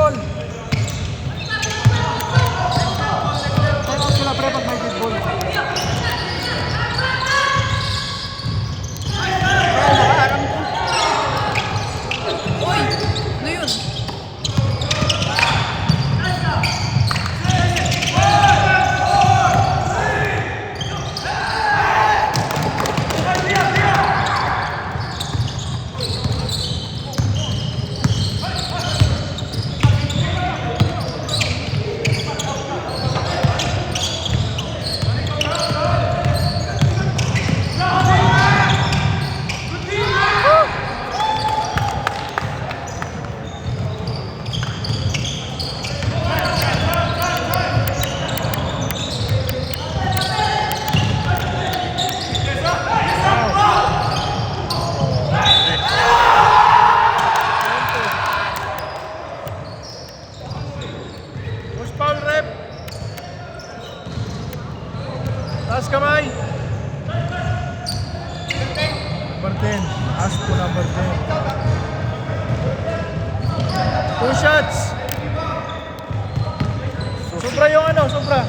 ball. Time out sila pre pag may dead ball. Nakaharang ko. Uy! Ano yun? Push foul rep. Taas kamay. Number 10. Ask po number 10. 2 shots. Sobra yung ano, sobra.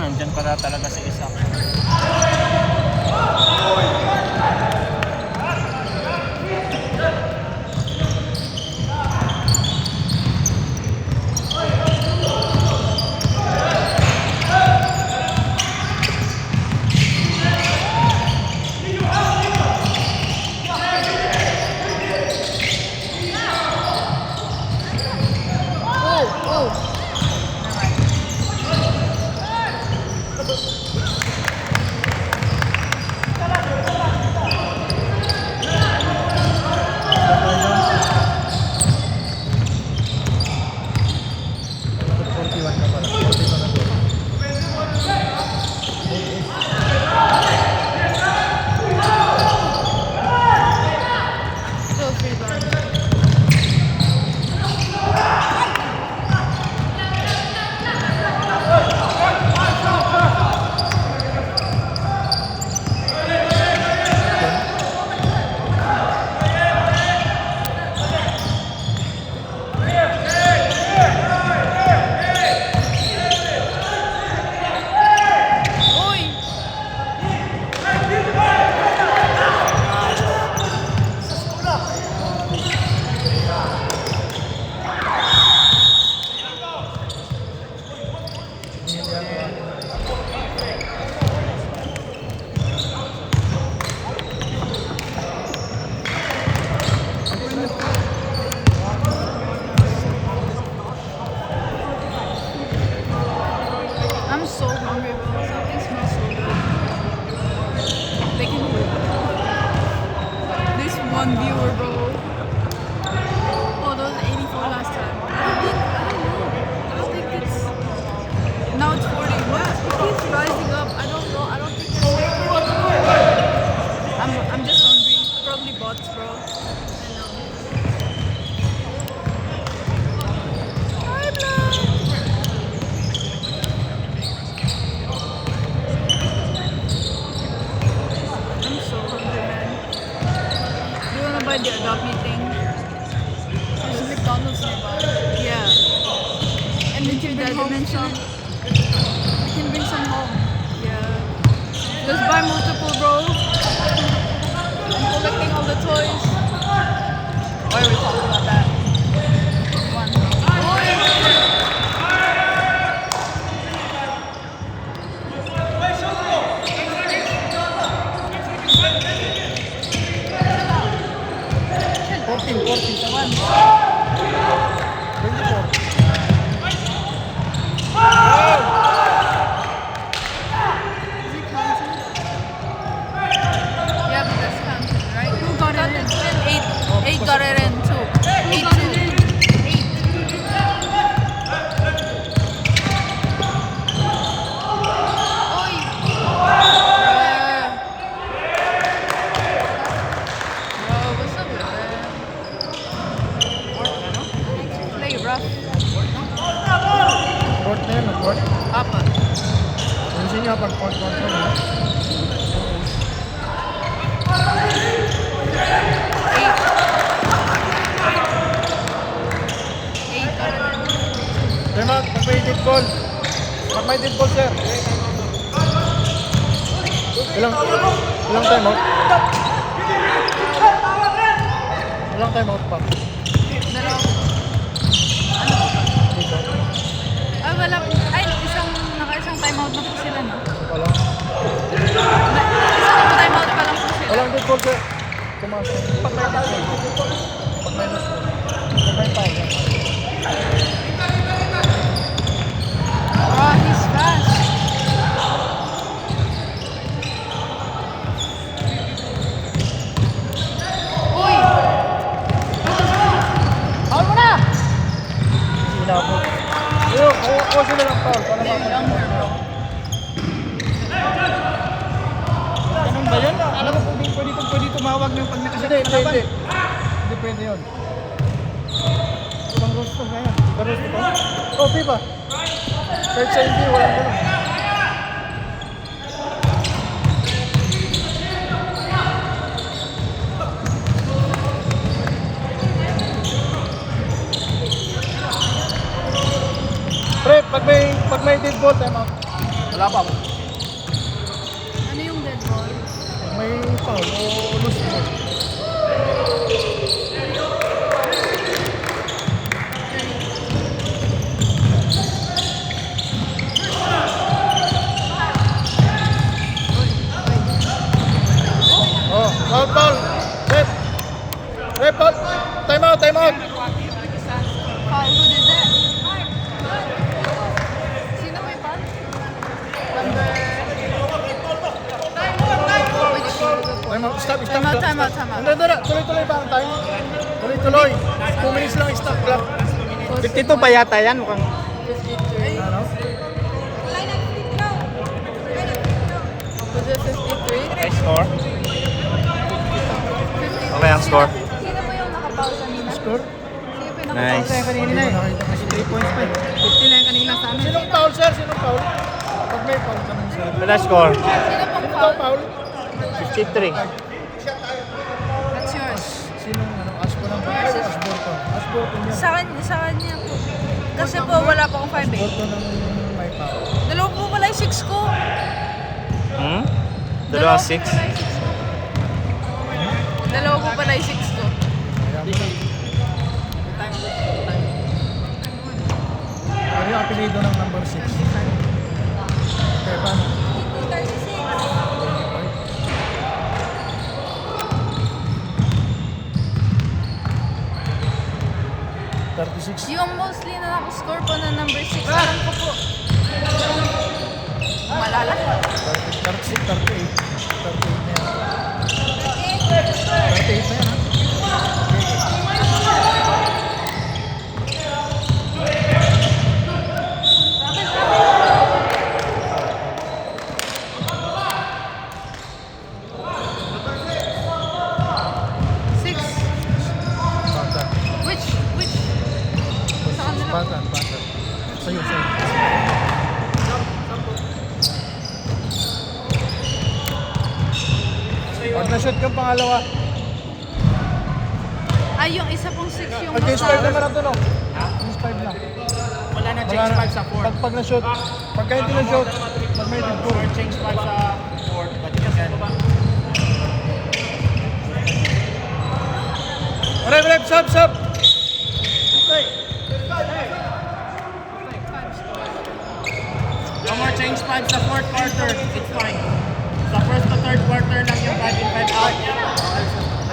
Nandyan pala talaga si Isak. I'm so hungry, bro. Something smells so good. Like this one viewer, bro. Oh, that was 84 last time. I don't think it's. Now it's 40. What? It keeps rising up. I don't know. I don't think it's. I'm just hungry. Probably bots, bro. I know. Hi, blood. I'm so hungry, man. Do you wanna buy the Adopt Me thing? There's a McDonald's nearby. Yeah. And then your dad mentioned we can bring some home. Yeah. Let's buy multiple, bro. I'm collecting all the toys. Why are we talking about that? One. One. Is it counted? Yeah, but that's counted, right? Who got it in? Eight got it in too. Who got it in? 8. Oy! Bro, what's up with that? Play rough. Court na yun, court. Apa. Pansin nyo pag court na yun. 8. dead ball. Pag may dead ball, sir. Ilang time out? Ilang time out pa? Dalawa. Dito. Ay, wala. Ay, naka-isang timeout na po sila, no? Wala. Isang timeout pa lang po sila. Walang dead ball, sir. Pumasok. Pag may dead ball. Pag may loss ball. Pag may foul. Oh, he's fast. Uy! Foul mo na! Sinabot. Yo, kuha sila ng foul para mapag- Ganun ba yun? Alam mo, pwede tumawag ng pag Hindi, hindi. Hindi pwede yun. Walang gusto ngayon. Pero gusto ko? Oh, pipa. Kahit sa hindi, walang gano'n. Pre, pag may dead ball, time out. Wala pa. Ano yung dead ball? Pag may foul o loose ball. Oh, foul, foul. Ref. Ref, foul. Time out, time out. Foul, who did that? Sino may foul? Number... Time out, stop, stop, Time out, stop. time out, time out. Hindi, tuloy-tuloy ba ang time? Tuloy-tuloy. 2 minutes lang stop clock. 52 pa yata yan, mukhang. Ano? Was it 53? Okay, score. Okay ang score. Sino mo yung nakapaul kanina? Score? Sino po yung Nice. nakapaul? Kanina na nakita kasi 3 points pa. 50 na yung kanina sa amin. Sinong foul, sir? Sinong foul? Pag may foul ka nang sir. Wala score. Sino pong Sino foul? daw foul? 53. That's yours. Sinong ano? Asborton ba? Asborton. Asborton yan. Sa kanya po. Kasi po wala pa akong 5 eh. Asborton ang may foul. Dalawa po pala yung 6 ko. Hmm? Dalawa 6. Dalawa po pala yung 6 ko. Kaya mo na. Ano yung apelido ng number 6? Kaya paano? 36. Yung mostly na score po na number 6, alam ko po. Malala. 36, 38. 38 na yan. 38 na yan, ha? Six. Bata. Which? Sa kanila. Bata. Sa'yo. Pag na-shoot kang pangalawa, Ay, yung isa pong 6 yung against 5 foul. naman ang tunog. Against 5 lang. Wala na Wala na. Pag na-shoot, pagka hindi na-shoot, pag may dead ball. Change 5 sa 4. But you can. Rep, sub. No more change 5 sa 4th quarter. It's fine. Sa first to third quarter lang yung 5 in 5 out.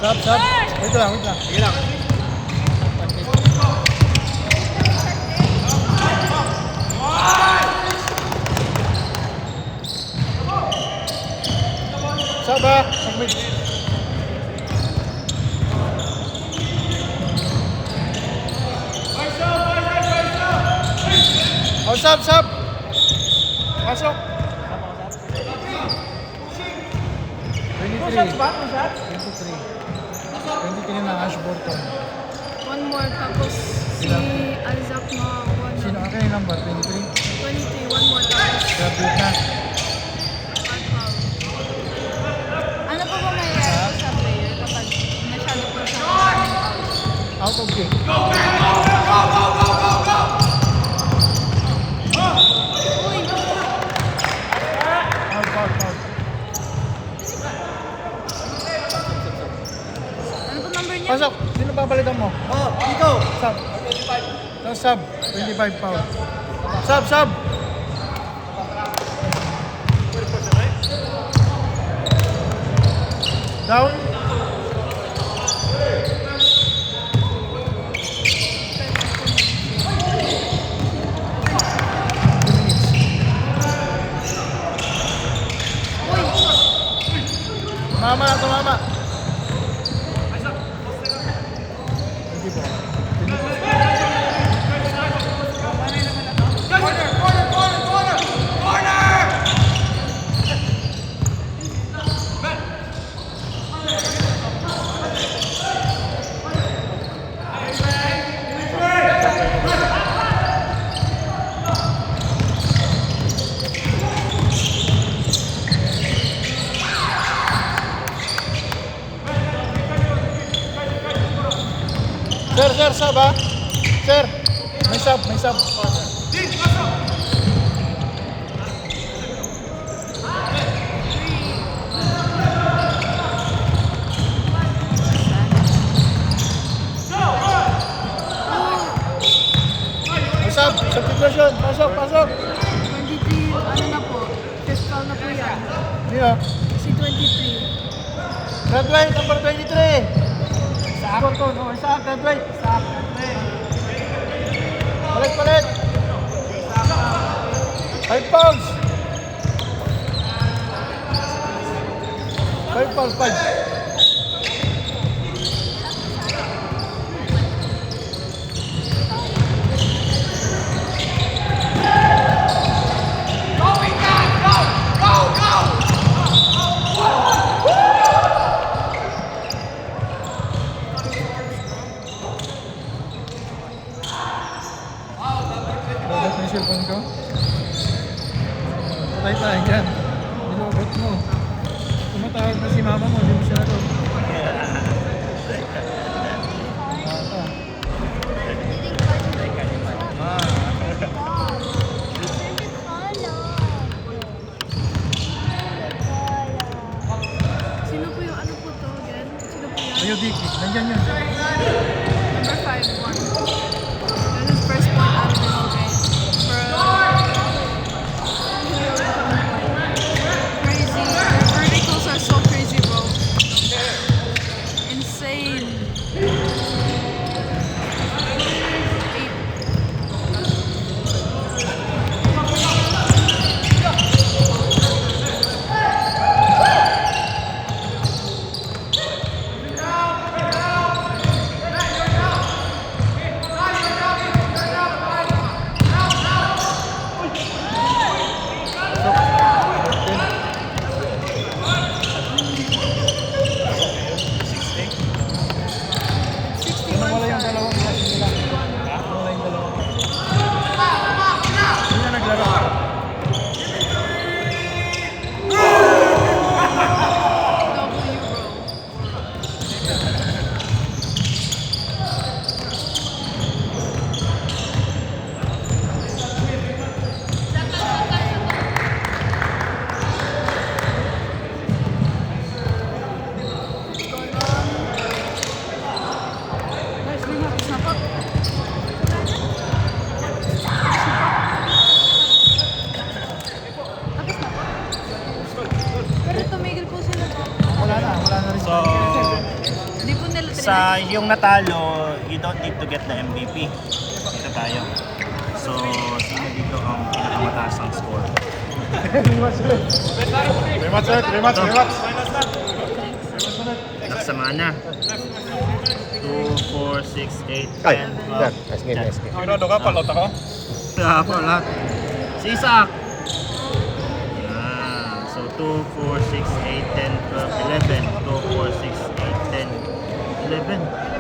Sub. Wait lang. Sige lang. Sub, ha? Submit. sub! Pasok! 23. 23. 23 na Ashburton. One more, tapos si Alzak makakuha na. Sino akin yung number? 23? 23, one more, tapos Graduate na. one foul. Ano pa ba mayroon sa player kapag masyado po siya maraming fouls? Out of game. Uy! Foul. Ano po number niya? Pasok! Sino papalitan mo? Ikaw! Sub. No, sub. 25 foul. Sub! Down. Tumama. Hindi po. Sir, sub ha? Sir, may sub. May sub, substitution, pasok. 23, ano na po? Fifth foul na po yan. Sino? Si 23. Graduate, number 23. Graduate. Palit. 5 pounds. 5 pounds, 5. Dapat may cellphone ko. Patay tayo dyan. Nilobot mo. Tumatawag na si mama mo, hindi mo siya nato. Sino po yung ano po to again? Sino po yan? Ayo, Dicky. Nandyan yun. Number 5, 1. That's his first point out of this game. Crazy. Their verticals are so crazy, bro. Insane. 8. Wala yung dalawang klase nila. Wala yung dalawang klase. Hindi na naglaro. W, bro. What's going on? Nice, snap up. Tapos na po. Pero tumigil po sila. Wala na rin. So, Hindi po nila sa yung natalo, you don't need to get the MVP. Dito tayo. So, sino dito ang pinakamataas ang score? Rematch. Nagsama na. 2, 4, 6, 8, 10, 12. Nice game. Sigurado ka, palot ako? Kaya po, lahat. Si Isaac. Yan. So 2, 4, 6, 8, 10, 12, 11. 2, 4, 6, 8, 10, 11.